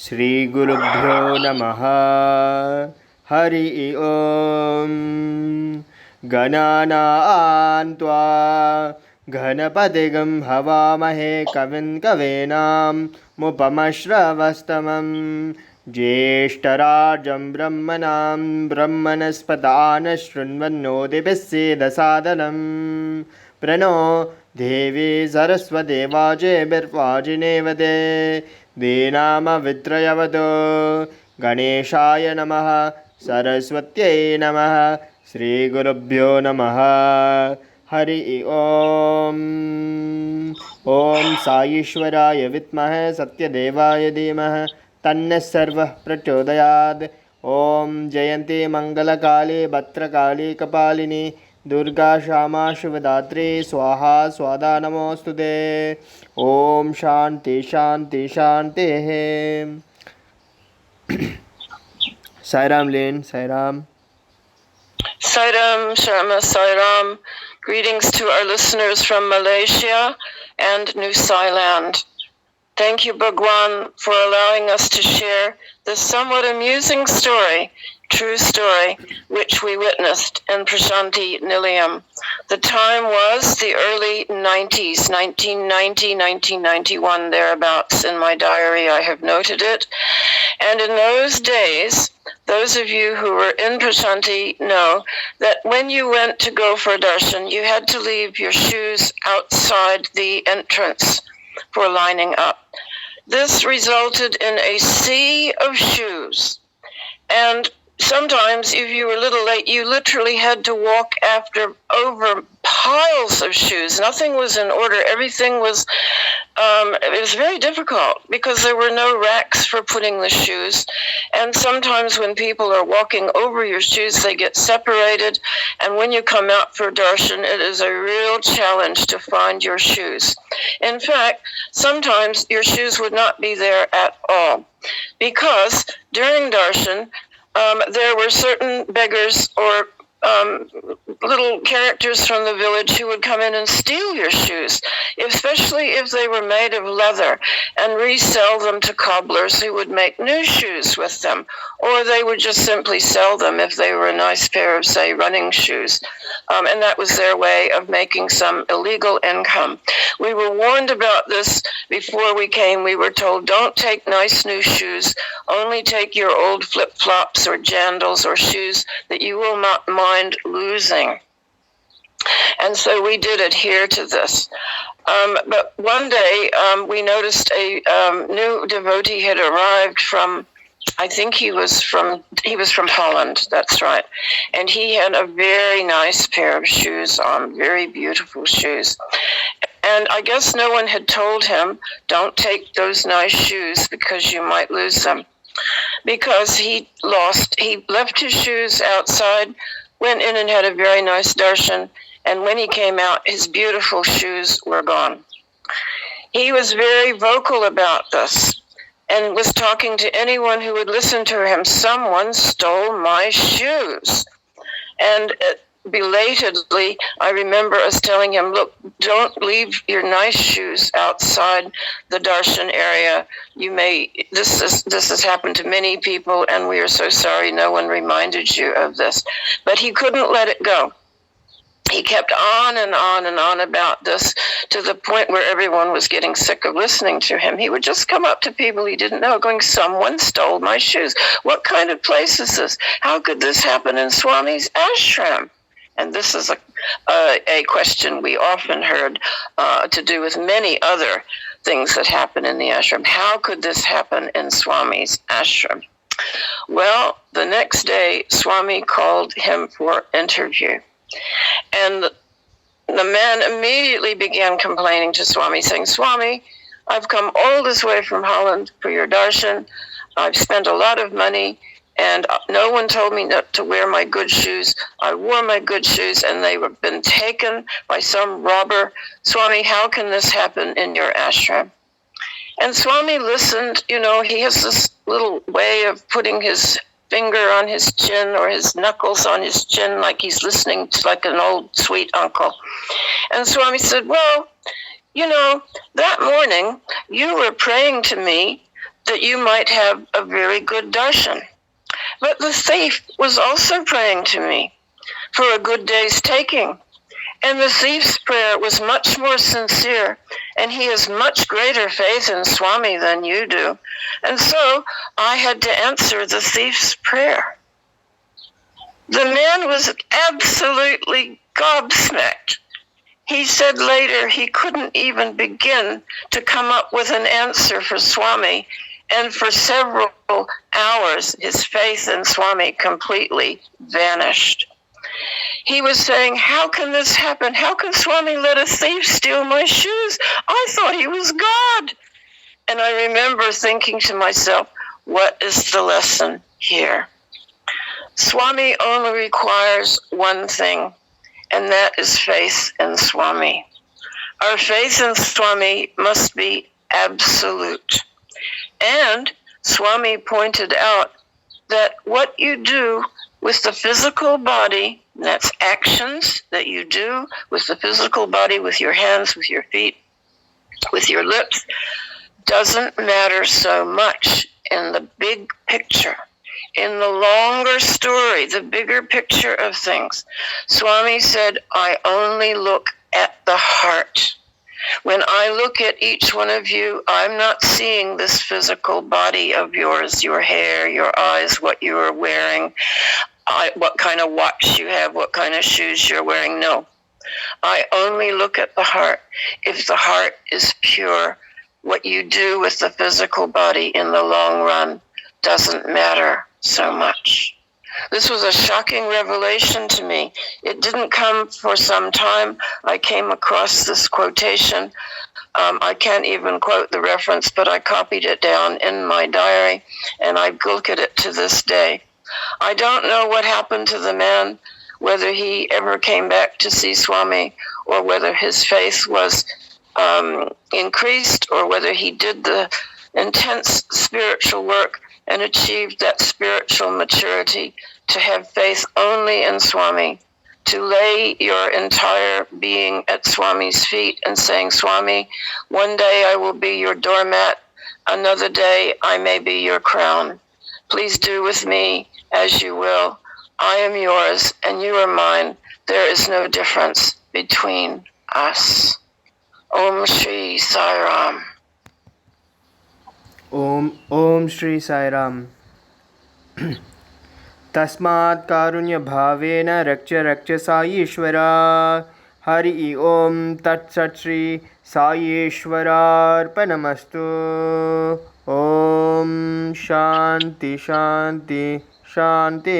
श्रीगुरुभ्यो नमः। हरि ओम। गणानां त्वा गणपतिगं हवामहे कविं कवीनामुपमश्रवस्तमं ज्येष्ठराजं ब्रह्मणां ब्रह्मणस्पदान शृण्वन्नोतिभिस्सीदसादनं प्रणो देवी सरस्वती वाजेभिर्वाजिनेवते दीनामवित्रयवतो गणेशाय नमः सरस्वत्यै नमः श्रीगुरुभ्यो नमः। हरि ओम। ओम साईश्वराय विद्महे सत्यदेवाय धीमहि तन्नः सर्वः प्रचोदयात्। ओम जयन्ती मंगलकाली भद्रकाली कपालिनी दुर्गा क्षमा शिवदात्री स्वाहा स्वादा नमोस्तुते। ओम शांति शांति शांति। साईराम लेन Sairam. Sairam, Sharma Sairam. Greetings to our listeners from Malaysia and New Thailand. Thank you, Bhagavan, for allowing us to share this somewhat amusing story, true story, which we witnessed in Prashanti Nilayam. The time was the early 90s, 1990, 1991, thereabouts. In my diary, I have noted it. And in those days, those of you who were in Prashanti know that when you went to go for darshan, you had to leave your shoes outside the entrance for lining up. This resulted in a sea of shoes. And sometimes, if you were a little late, you literally had to walk over piles of shoes. Nothing was in order. Everything was, it was very difficult because there were no racks for putting the shoes. And sometimes when people are walking over your shoes, they get separated. And when you come out for darshan, it is a real challenge to find your shoes. In fact, sometimes your shoes would not be there at all because during darshan, there were certain beggars or little characters from the village who would come in and steal your shoes, especially if they were made of leather, and resell them to cobblers who would make new shoes with them, or they would just simply sell them if they were a nice pair of, say, running shoes. And that was their way of making some illegal income. We were warned about this before we came. We were told, don't take nice new shoes, only take your old flip-flops or jandals or shoes that you will not mind losing. And so we did adhere to this. But one day we noticed a new devotee had arrived from, I think he was from Holland, that's right. And he had a very nice pair of shoes on, very beautiful shoes. And I guess no one had told him, don't take those nice shoes because you might lose them. Because he left his shoes outside, went in and had a very nice darshan, and when he came out, his beautiful shoes were gone. He was very vocal about this and was talking to anyone who would listen to him. Someone stole my shoes. And belatedly, I remember us telling him, look, don't leave your nice shoes outside the darshan area. This has happened to many people, and we are so sorry no one reminded you of this. But he couldn't let it go. He kept on and on and on about this to the point where everyone was getting sick of listening to him. He would just come up to people he didn't know going, someone stole my shoes. What kind of place is this? How could this happen in Swami's ashram? And this is a question we often heard to do with many other things that happen in the ashram. How could this happen in Swami's ashram? Well, the next day, Swami called him for interview. And the man immediately began complaining to Swami, saying, Swami, I've come all this way from Holland for your darshan. I've spent a lot of money, and no one told me not to wear my good shoes. I wore my good shoes, and they were been taken by some robber. Swami, how can this happen in your ashram? And Swami listened. You know, he has this little way of putting his finger on his chin or his knuckles on his chin like he's listening to like an old sweet uncle. And Swami said, well, you know, that morning you were praying to me that you might have a very good darshan. But the thief was also praying to me for a good day's taking. And the thief's prayer was much more sincere, and he has much greater faith in Swami than you do. And so I had to answer the thief's prayer. The man was absolutely gobsmacked. He said later he couldn't even begin to come up with an answer for Swami, and for several hours his faith in Swami completely vanished. He was saying, how can this happen? How can Swami let a thief steal my shoes? I thought he was God. And I remember thinking to myself, what is the lesson here? Swami only requires one thing, and that is faith in Swami. Our faith in Swami must be absolute. And Swami pointed out that what you do with the physical body, and that's actions that you do with the physical body, with your hands, with your feet, with your lips, doesn't matter so much in the big picture. In the longer story, the bigger picture of things, Swami said, I only look at the heart. When I look at each one of you, I'm not seeing this physical body of yours, your hair, your eyes, what you are wearing, what kind of watch you have, what kind of shoes you're wearing. No, I only look at the heart. If the heart is pure, what you do with the physical body in the long run doesn't matter so much. This was a shocking revelation to me. It didn't come for some time. I came across this quotation. I can't even quote the reference, but I copied it down in my diary, and I look at it to this day. I don't know what happened to the man, whether he ever came back to see Swami, or whether his faith was increased, or whether he did the intense spiritual work and achieved that spiritual maturity to have faith only in Swami, to lay your entire being at Swami's feet and saying, Swami, one day I will be your doormat, another day I may be your crown. Please do with me as you will. I am yours and you are mine. There is no difference between us. Om Shri Sai Ram. Om Shri Sai Ram. तस्मात् कारुण्य भावेन रक्ष रक्ष साईश्वरा. हरि ओम तत्सत् श्री साईश्वरार्पणमस्तु. ओम शांति शांति शांति.